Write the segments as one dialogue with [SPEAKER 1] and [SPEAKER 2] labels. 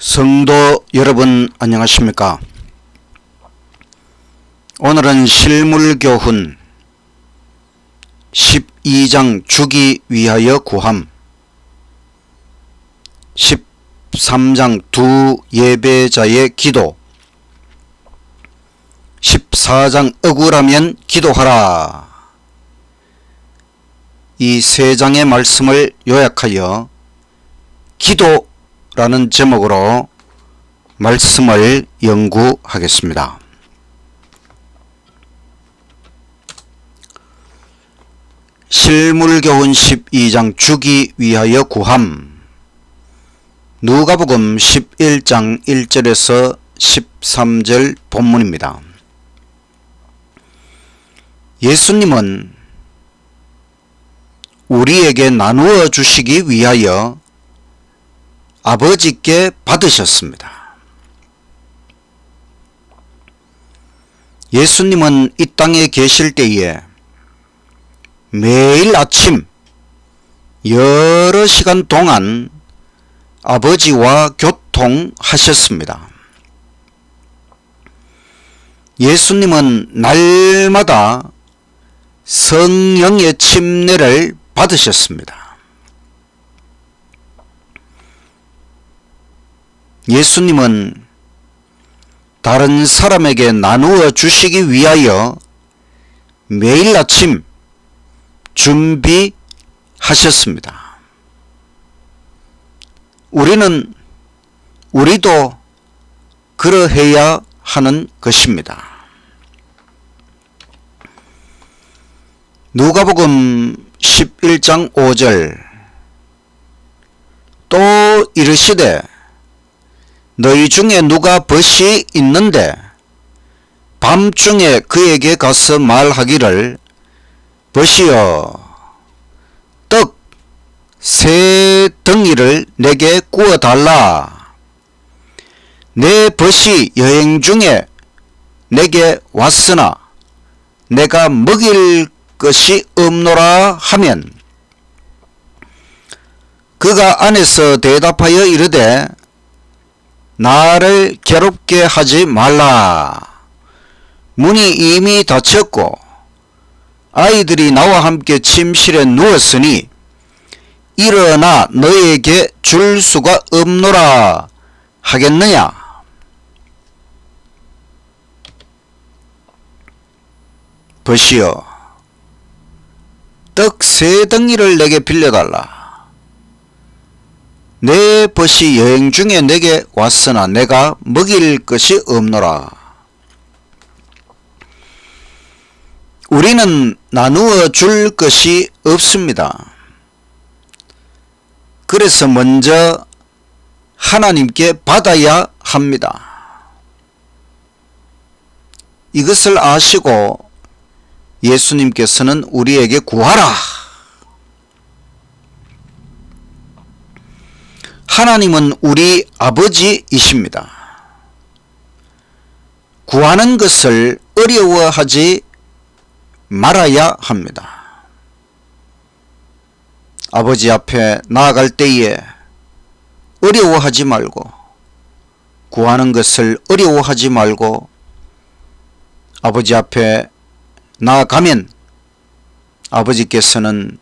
[SPEAKER 1] 성도 여러분 안녕하십니까? 오늘은 실물교훈 12장 주기 위하여 구함, 13장 두 예배자의 기도, 14장 억울하면 기도하라, 이 세 장의 말씀을 요약하여 기도라는 제목으로 말씀을 연구하겠습니다. 실물교훈 12장 주기 위하여 구함, 누가복음 11장 1절에서 13절 본문입니다. 예수님은 우리에게 나누어 주시기 위하여 아버지께 받으셨습니다. 예수님은 이 땅에 계실 때에 매일 아침 여러 시간 동안 아버지와 교통하셨습니다. 예수님은 날마다 성령의 침례를 받으셨습니다. 예수님은 다른 사람에게 나누어 주시기 위하여 매일 아침 준비하셨습니다. 우리도 그러해야 하는 것입니다. 누가복음 11장 5절, 또 이르시되 너희 중에 누가 벗이 있는데 밤중에 그에게 가서 말하기를 벗이여 떡 세 덩이를 내게 구워달라. 내 벗이 여행 중에 내게 왔으나 내가 먹일 것이 없노라 하면, 그가 안에서 대답하여 이르되 나를 괴롭게 하지 말라. 문이 이미 닫혔고 아이들이 나와 함께 침실에 누웠으니 일어나 너에게 줄 수가 없노라 하겠느냐? 벗이여 떡 세 덩이를 내게 빌려달라. 내 벗이 여행 중에 내게 왔으나 내가 먹일 것이 없노라. 우리는 나누어 줄 것이 없습니다. 그래서 먼저 하나님께 받아야 합니다. 이것을 아시고 예수님께서는 우리에게 구하라. 하나님은 우리 아버지이십니다. 구하는 것을 어려워하지 말아야 합니다. 아버지 앞에 나아갈 때에 어려워하지 말고, 구하는 것을 어려워하지 말고 아버지 앞에 나아가면 아버지께서는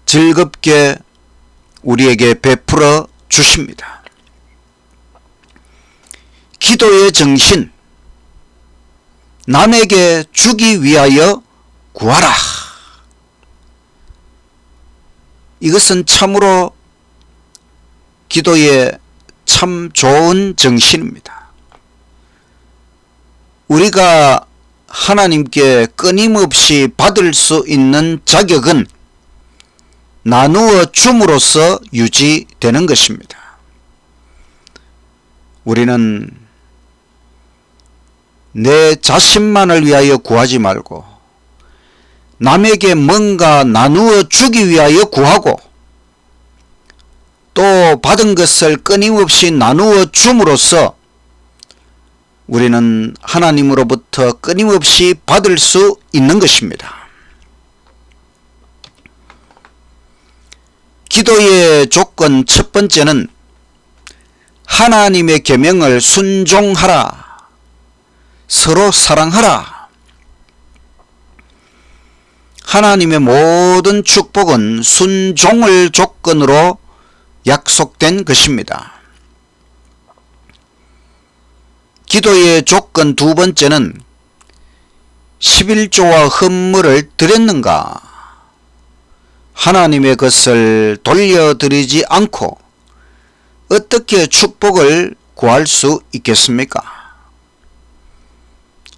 [SPEAKER 1] 즐겁게 우리에게 베풀어 주십니다. 기도의 정신, 남에게 주기 위하여 구하라. 이것은 참으로 기도의 참 좋은 정신입니다. 우리가 하나님께 끊임없이 받을 수 있는 자격은 나누어 줌으로써 유지되는 것입니다. 우리는 내 자신만을 위하여 구하지 말고 남에게 뭔가 나누어 주기 위하여 구하고, 또 받은 것을 끊임없이 나누어 줌으로써 우리는 하나님으로부터 끊임없이 받을 수 있는 것입니다. 기도의 조건 첫 번째는 하나님의 계명을 순종하라. 서로 사랑하라. 하나님의 모든 축복은 순종을 조건으로 약속된 것입니다. 기도의 조건 두 번째는 11조와 헌물을 드렸는가? 하나님의 것을 돌려드리지 않고 어떻게 축복을 구할 수 있겠습니까?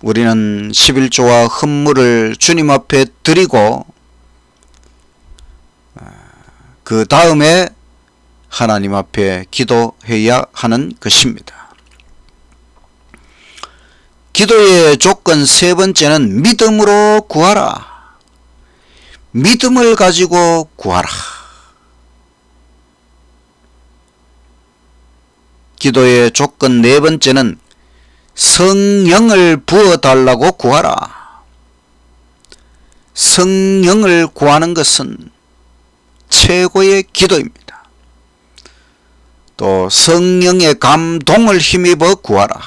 [SPEAKER 1] 우리는 11조와 헌물을 주님 앞에 드리고 그 다음에 하나님 앞에 기도해야 하는 것입니다. 기도의 조건 세 번째는 믿음으로 구하라. 믿음을 가지고 구하라. 기도의 조건 네 번째는 성령을 부어달라고 구하라. 성령을 구하는 것은 최고의 기도입니다. 또 성령의 감동을 힘입어 구하라.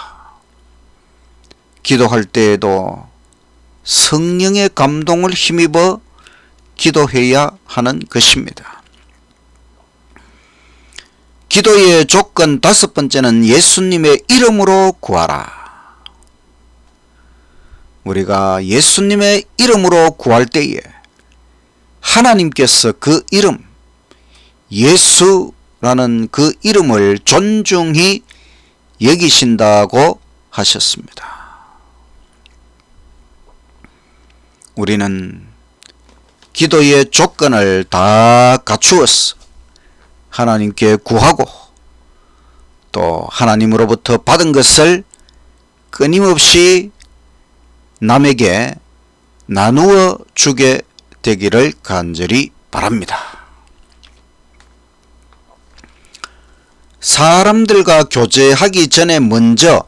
[SPEAKER 1] 기도할 때에도 성령의 감동을 힘입어 기도해야 하는 것입니다. 기도의 조건 다섯 번째는 예수님의 이름으로 구하라. 우리가 예수님의 이름으로 구할 때에 하나님께서 그 이름, 예수라는 그 이름을 존중히 여기신다고 하셨습니다. 우리는 기도의 조건을 다 갖추어서 하나님께 구하고 또 하나님으로부터 받은 것을 끊임없이 남에게 나누어 주게 되기를 간절히 바랍니다. 사람들과 교제하기 전에 먼저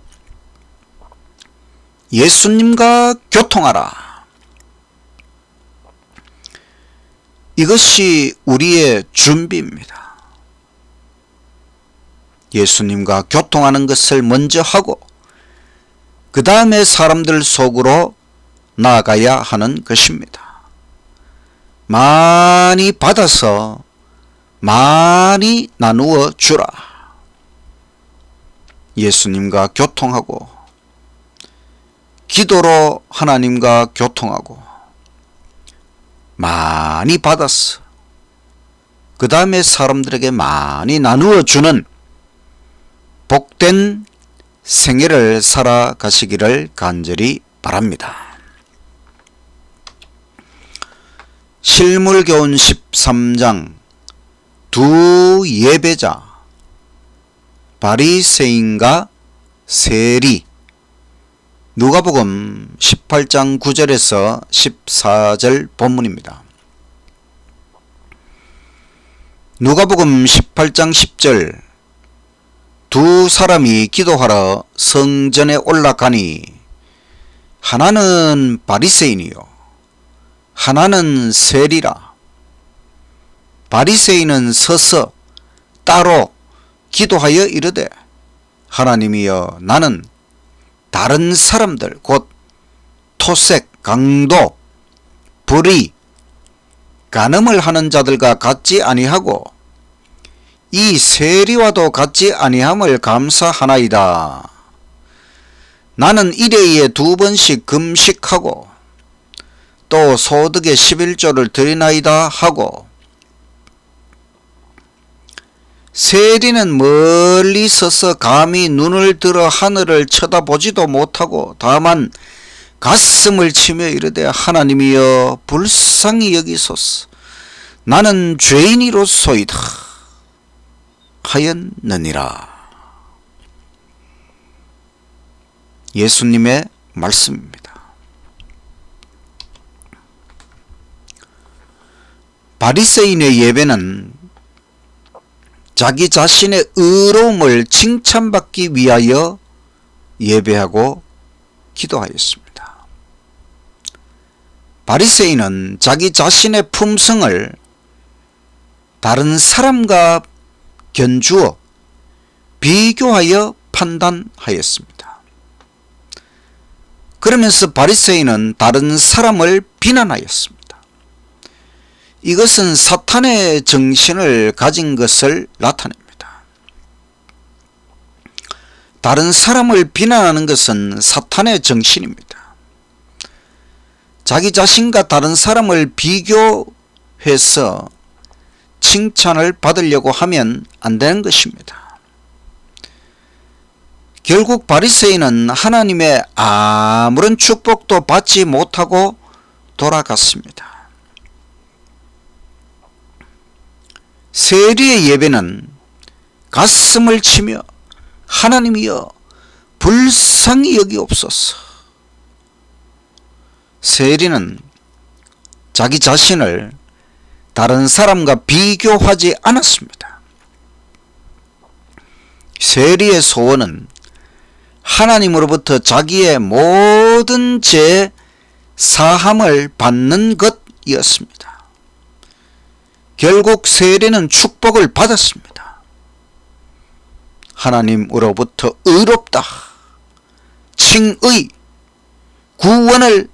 [SPEAKER 1] 예수님과 교통하라. 이것이 우리의 준비입니다. 예수님과 교통하는 것을 먼저 하고 그 다음에 사람들 속으로 나아가야 하는 것입니다. 많이 받아서 많이 나누어 주라. 예수님과 교통하고 기도로 하나님과 교통하고 많이 받았어. 그 다음에 사람들에게 많이 나누어 주는 복된 생애를 살아가시기를 간절히 바랍니다. 실물교훈 13장 두 예배자 바리새인과 세리. 누가복음 18장 9절에서 14절 본문입니다. 누가복음 18장 10절 두 사람이 기도하러 성전에 올라가니 하나는 바리새인이요 하나는 세리라. 바리새인은 서서 따로 기도하여 이르되 하나님이여 나는 다른 사람들 곧 토색, 강도, 불의, 간음을 하는 자들과 같지 아니하고 이 세리와도 같지 아니함을 감사하나이다. 나는 일회에 2번씩 금식하고 또 소득의 11조를 드리나이다 하고 세리는 멀리 서서 감히 눈을 들어 하늘을 쳐다보지도 못하고 다만 가슴을 치며 이르되 하나님이여 불쌍히 여기소서 나는 죄인이로소이다 하였느니라. 예수님의 말씀입니다. 바리새인의 예배는 자기 자신의 의로움을 칭찬받기 위하여 예배하고 기도하였습니다. 바리새인은 자기 자신의 품성을 다른 사람과 견주어 비교하여 판단하였습니다. 그러면서 바리새인은 다른 사람을 비난하였습니다. 이것은 사탄의 정신을 가진 것을 나타냅니다. 다른 사람을 비난하는 것은 사탄의 정신입니다. 자기 자신과 다른 사람을 비교해서 칭찬을 받으려고 하면 안 되는 것입니다. 결국 바리새인은 하나님의 아무런 축복도 받지 못하고 돌아갔습니다. 세리의 예배는 가슴을 치며 하나님이여 불쌍히 여기옵소서. 세리는 자기 자신을 다른 사람과 비교하지 않았습니다. 세리의 소원은 하나님으로부터 자기의 모든 죄 사함을 받는 것이었습니다. 결국 세리는 축복을 받았습니다. 하나님으로부터 의롭다, 칭의, 구원을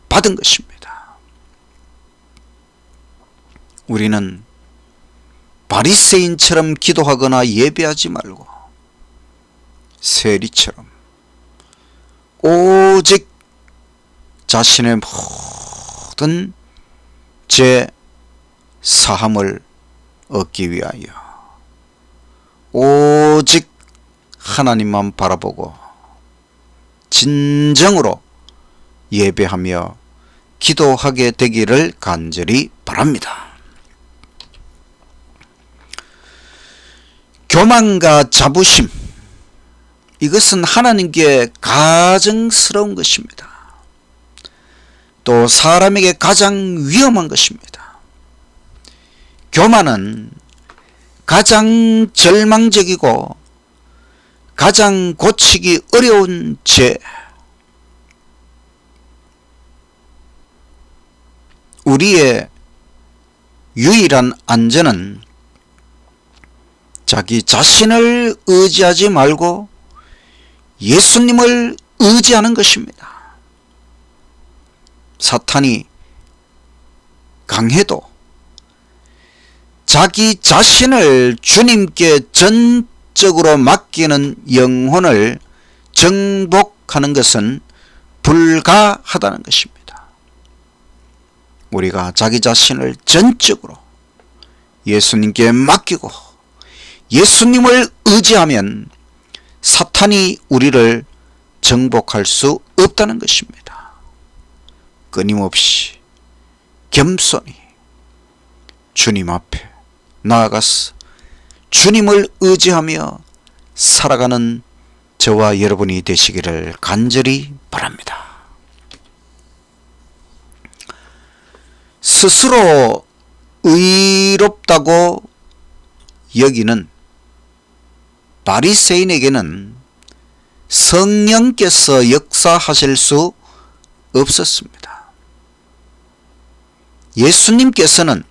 [SPEAKER 1] 받은 것입니다. 우리는 바리새인처럼 기도하거나 예배하지 말고 세리처럼 오직 자신의 모든 죄 사함을 얻기 위하여 오직 하나님만 바라보고 진정으로 예배하며 기도하게 되기를 간절히 바랍니다. 교만과 자부심, 이것은 하나님께 가증스러운 것입니다. 또 사람에게 가장 위험한 것입니다. 교만은 가장 절망적이고 가장 고치기 어려운 죄. 우리의 유일한 안전은 자기 자신을 의지하지 말고 예수님을 의지하는 것입니다. 사탄이 강해도 자기 자신을 주님께 전적으로 맡기는 영혼을 정복하는 것은 불가하다는 것입니다. 우리가 자기 자신을 전적으로 예수님께 맡기고 예수님을 의지하면 사탄이 우리를 정복할 수 없다는 것입니다. 끊임없이 겸손히 주님 앞에 나아가서 주님을 의지하며 살아가는 저와 여러분이 되시기를 간절히 바랍니다. 스스로 의롭다고 여기는 바리새인에게는 성령께서 역사하실 수 없었습니다. 예수님께서는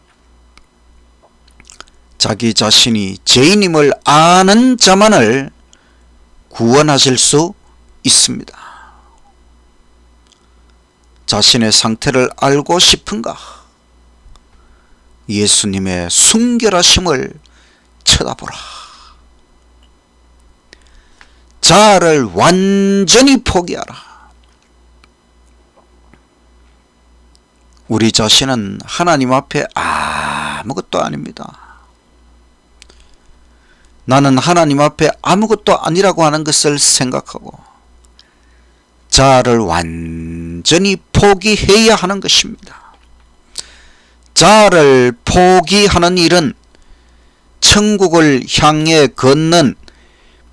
[SPEAKER 1] 자기 자신이 죄인임을 아는 자만을 구원하실 수 있습니다. 자신의 상태를 알고 싶은가? 예수님의 순결하심을 쳐다보라. 자아를 완전히 포기하라. 우리 자신은 하나님 앞에 아무것도 아닙니다. 나는 하나님 앞에 아무것도 아니라고 하는 것을 생각하고 자아를 완전히 포기해야 하는 것입니다. 자아를 포기하는 일은 천국을 향해 걷는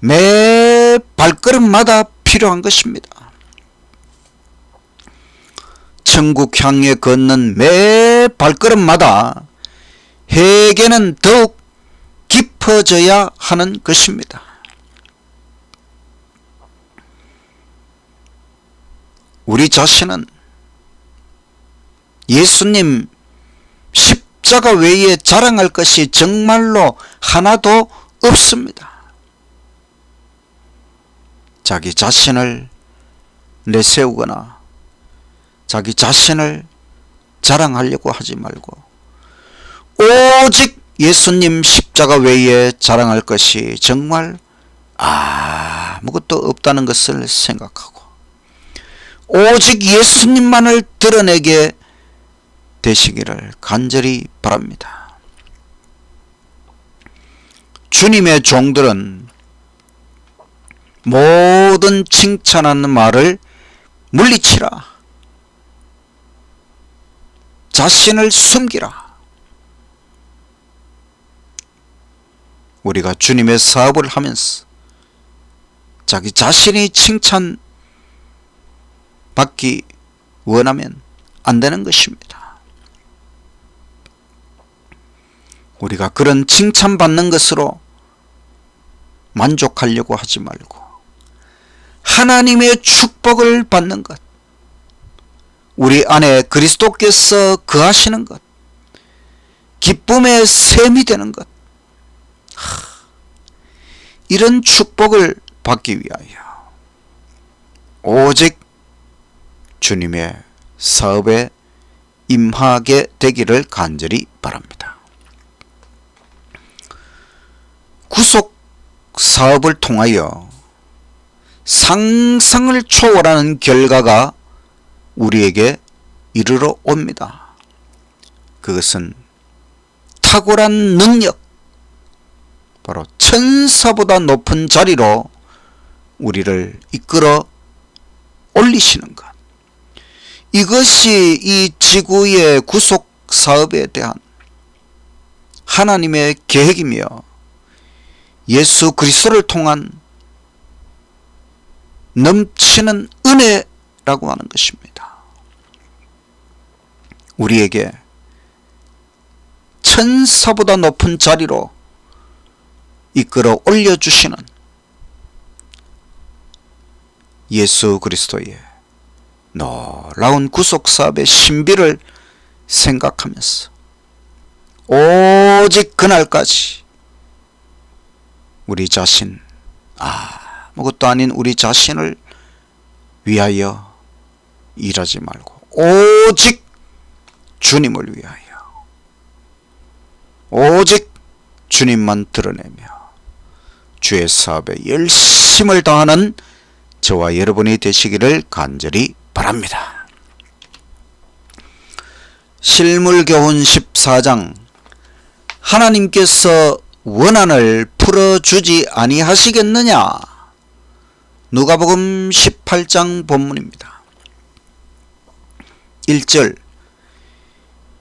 [SPEAKER 1] 매 발걸음마다 필요한 것입니다. 천국 향해 걷는 매 발걸음마다 회개는 더욱 깊어져야 하는 것입니다. 우리 자신은 예수님 십자가 외에 자랑할 것이 정말로 하나도 없습니다. 자기 자신을 내세우거나 자기 자신을 자랑하려고 하지 말고 오직 예수님 십자가 외에 자랑할 것이 정말 아무것도 없다는 것을 생각하고 오직 예수님만을 드러내게 되시기를 간절히 바랍니다. 주님의 종들은 모든 칭찬하는 말을 물리치라. 자신을 숨기라. 우리가 주님의 사업을 하면서 자기 자신이 칭찬받기 원하면 안 되는 것입니다. 우리가 그런 칭찬받는 것으로 만족하려고 하지 말고 하나님의 축복을 받는 것, 우리 안에 그리스도께서 거하시는 것, 기쁨의 셈이 되는 것, 이런 축복을 받기 위하여 오직 주님의 사업에 임하게 되기를 간절히 바랍니다. 구속 사업을 통하여 상상을 초월하는 결과가 우리에게 이르러 옵니다. 그것은 탁월한 능력, 바로 천사보다 높은 자리로 우리를 이끌어 올리시는 것. 이것이 이 지구의 구속 사업에 대한 하나님의 계획이며 예수 그리스도를 통한 넘치는 은혜라고 하는 것입니다. 우리에게 천사보다 높은 자리로 이끌어 올려주시는 예수 그리스도의 놀라운 구속사업의 신비를 생각하면서 오직 그날까지 우리 자신, 아무것도 아닌 우리 자신을 위하여 일하지 말고 오직 주님을 위하여 오직 주님만 드러내며 주의 사업에 열심을 다하는 저와 여러분이 되시기를 간절히 바랍니다. 실물교훈 14장 하나님께서 원한을 풀어주지 아니하시겠느냐? 누가복음 18장 본문입니다. 1절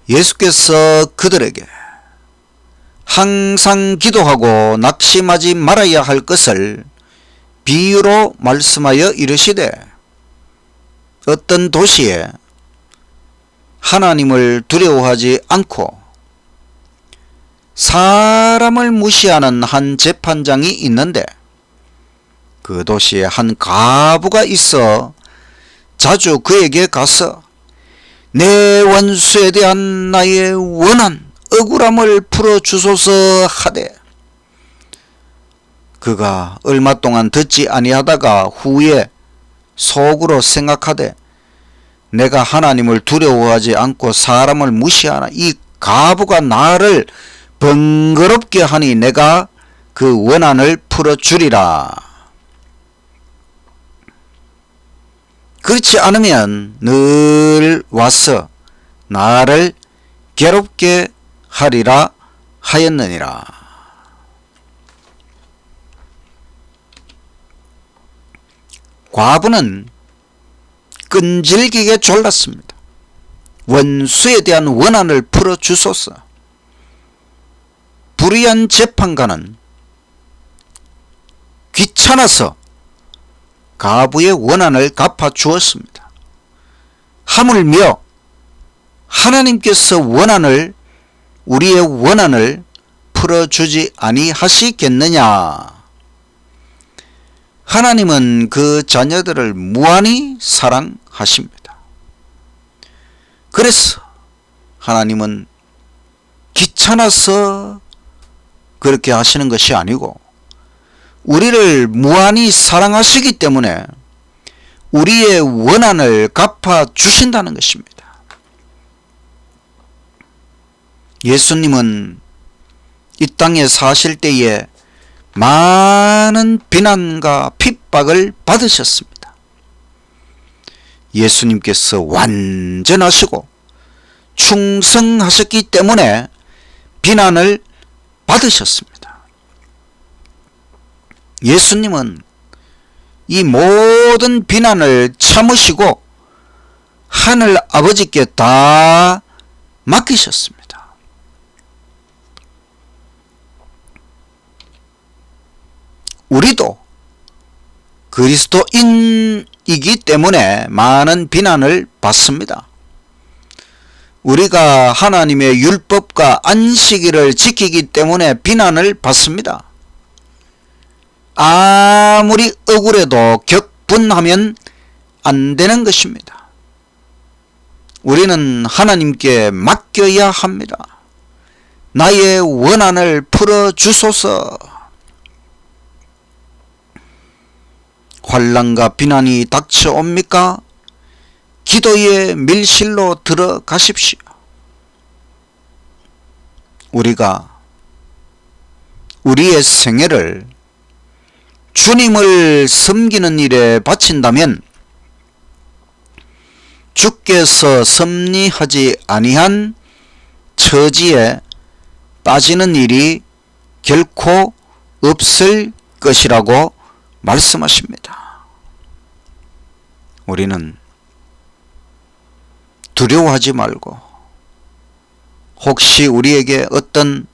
[SPEAKER 1] 예수께서 그들에게 항상 기도하고 낙심하지 말아야 할 것을 비유로 말씀하여 이르시되 어떤 도시에 하나님을 두려워하지 않고 사람을 무시하는 한 재판장이 있는데 그 도시에 한 과부가 있어 자주 그에게 가서 내 원수에 대한 나의 원한 억울함을 풀어주소서 하되 그가 얼마 동안 듣지 아니하다가 후에 속으로 생각하되 내가 하나님을 두려워하지 않고 사람을 무시하나 이 과부가 나를 번거롭게 하니 내가 그 원한을 풀어주리라. 그렇지 않으면 늘 와서 나를 괴롭게 하리라 하였느니라. 과부는 끈질기게 졸랐습니다. 원수에 대한 원한을 풀어주소서. 불의한 재판관은 귀찮아서 과부의 원한을 갚아주었습니다. 하물며 하나님께서 우리의 원한을 풀어주지 아니하시겠느냐? 하나님은 그 자녀들을 무한히 사랑하십니다. 그래서 하나님은 귀찮아서 그렇게 하시는 것이 아니고 우리를 무한히 사랑하시기 때문에 우리의 원한을 갚아 주신다는 것입니다. 예수님은 이 땅에 사실 때에 많은 비난과 핍박을 받으셨습니다. 예수님께서 완전하시고 충성하셨기 때문에 비난을 받으셨습니다. 예수님은 이 모든 비난을 참으시고 하늘 아버지께 다 맡기셨습니다. 우리도 그리스도인이기 때문에 많은 비난을 받습니다. 우리가 하나님의 율법과 안식일을 지키기 때문에 비난을 받습니다. 아무리 억울해도 격분하면 안 되는 것입니다. 우리는 하나님께 맡겨야 합니다. 나의 원한을 풀어주소서. 환난과 비난이 닥쳐옵니까? 기도의 밀실로 들어가십시오. 우리가 우리의 생애를 주님을 섬기는 일에 바친다면 주께서 섭리하지 아니한 처지에 빠지는 일이 결코 없을 것이라고 말씀하십니다. 우리는 두려워하지 말고 혹시 우리에게 어떤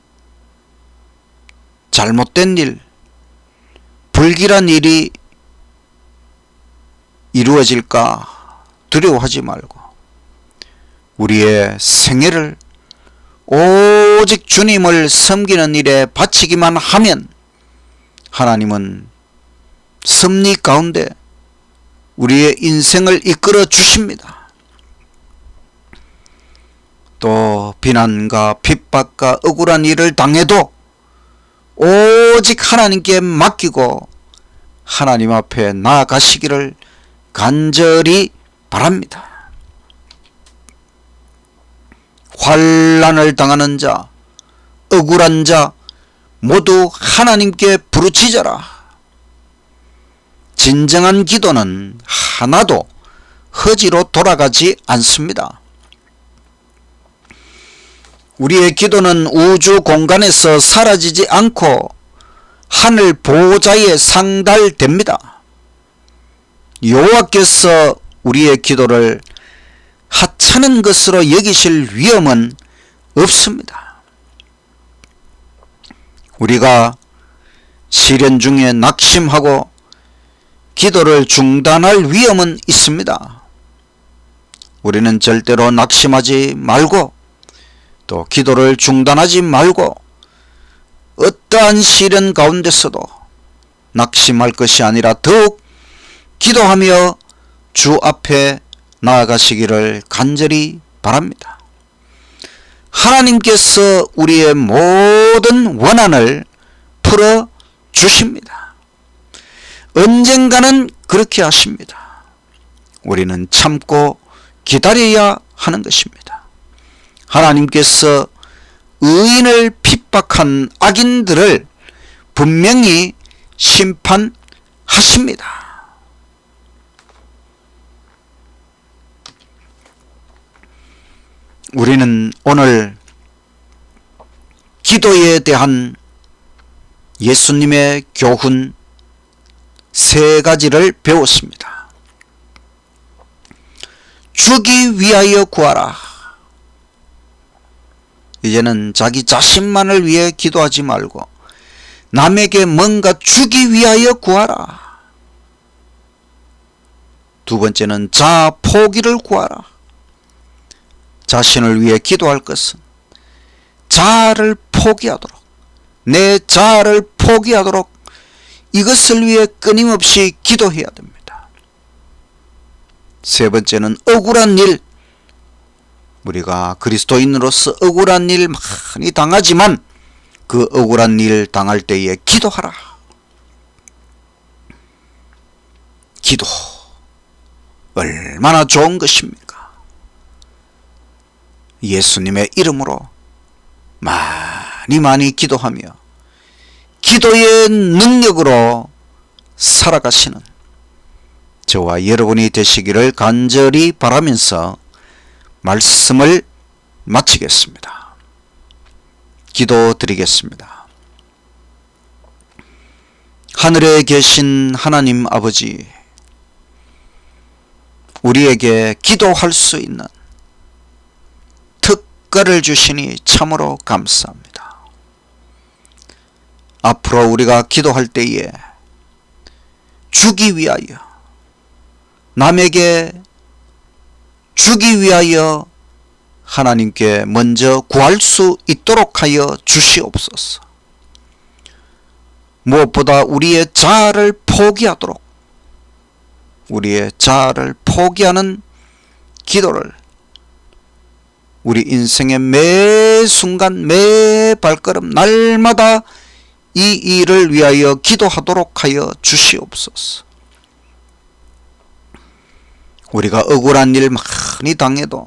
[SPEAKER 1] 잘못된 일, 불길한 일이 이루어질까 두려워하지 말고 우리의 생애를 오직 주님을 섬기는 일에 바치기만 하면 하나님은 섭리 가운데 우리의 인생을 이끌어 주십니다. 또 비난과 핍박과 억울한 일을 당해도 오직 하나님께 맡기고 하나님 앞에 나아가시기를 간절히 바랍니다. 환난을 당하는 자, 억울한 자 모두 하나님께 부르짖어라. 진정한 기도는 하나도 허지로 돌아가지 않습니다. 우리의 기도는 우주 공간에서 사라지지 않고 하늘 보좌에 상달됩니다. 여호와께서 우리의 기도를 하찮은 것으로 여기실 위험은 없습니다. 우리가 시련 중에 낙심하고 기도를 중단할 위험은 있습니다. 우리는 절대로 낙심하지 말고 또 기도를 중단하지 말고 어떠한 시련 가운데서도 낙심할 것이 아니라 더욱 기도하며 주 앞에 나아가시기를 간절히 바랍니다. 하나님께서 우리의 모든 원한을 풀어 주십니다. 언젠가는 그렇게 하십니다. 우리는 참고 기다려야 하는 것입니다. 하나님께서 의인을 핍박한 악인들을 분명히 심판하십니다. 우리는 오늘 기도에 대한 예수님의 교훈 3가지를 배웠습니다. 주기 위하여 구하라. 이제는 자기 자신만을 위해 기도하지 말고 남에게 뭔가 주기 위하여 구하라. 2번째는 자아 포기를 구하라. 자신을 위해 기도할 것은 자아를 포기하도록, 내 자아를 포기하도록 이것을 위해 끊임없이 기도해야 됩니다. 3번째는 억울한 일. 우리가 그리스도인으로서 억울한 일 많이 당하지만 그 억울한 일 당할 때에 기도하라. 기도 얼마나 좋은 것입니까? 예수님의 이름으로 많이 기도하며 기도의 능력으로 살아가시는 저와 여러분이 되시기를 간절히 바라면서 말씀을 마치겠습니다. 기도드리겠습니다. 하늘에 계신 하나님 아버지, 우리에게 기도할 수 있는 특가를 주시니 참으로 감사합니다. 앞으로 우리가 기도할 때에 주기 위하여, 남에게 주기 위하여 하나님께 먼저 구할 수 있도록 하여 주시옵소서. 무엇보다 우리의 자아를 포기하도록, 우리의 자아를 포기하는 기도를 우리 인생의 매 순간 매 발걸음 날마다 이 일을 위하여 기도하도록 하여 주시옵소서. 우리가 억울한 일 많이 당해도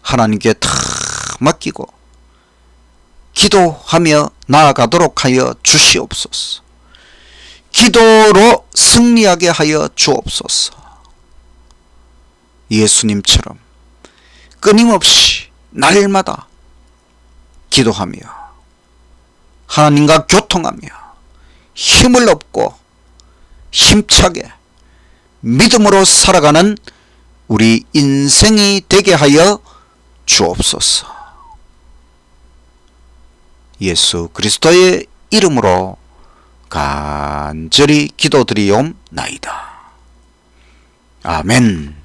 [SPEAKER 1] 하나님께 다 맡기고 기도하며 나아가도록 하여 주시옵소서. 기도로 승리하게 하여 주옵소서. 예수님처럼 끊임없이 날마다 기도하며 하나님과 교통하며 힘을 얻고 힘차게 믿음으로 살아가는 우리 인생이 되게 하여 주옵소서. 예수 그리스도의 이름으로 간절히 기도드리옵나이다. 아멘.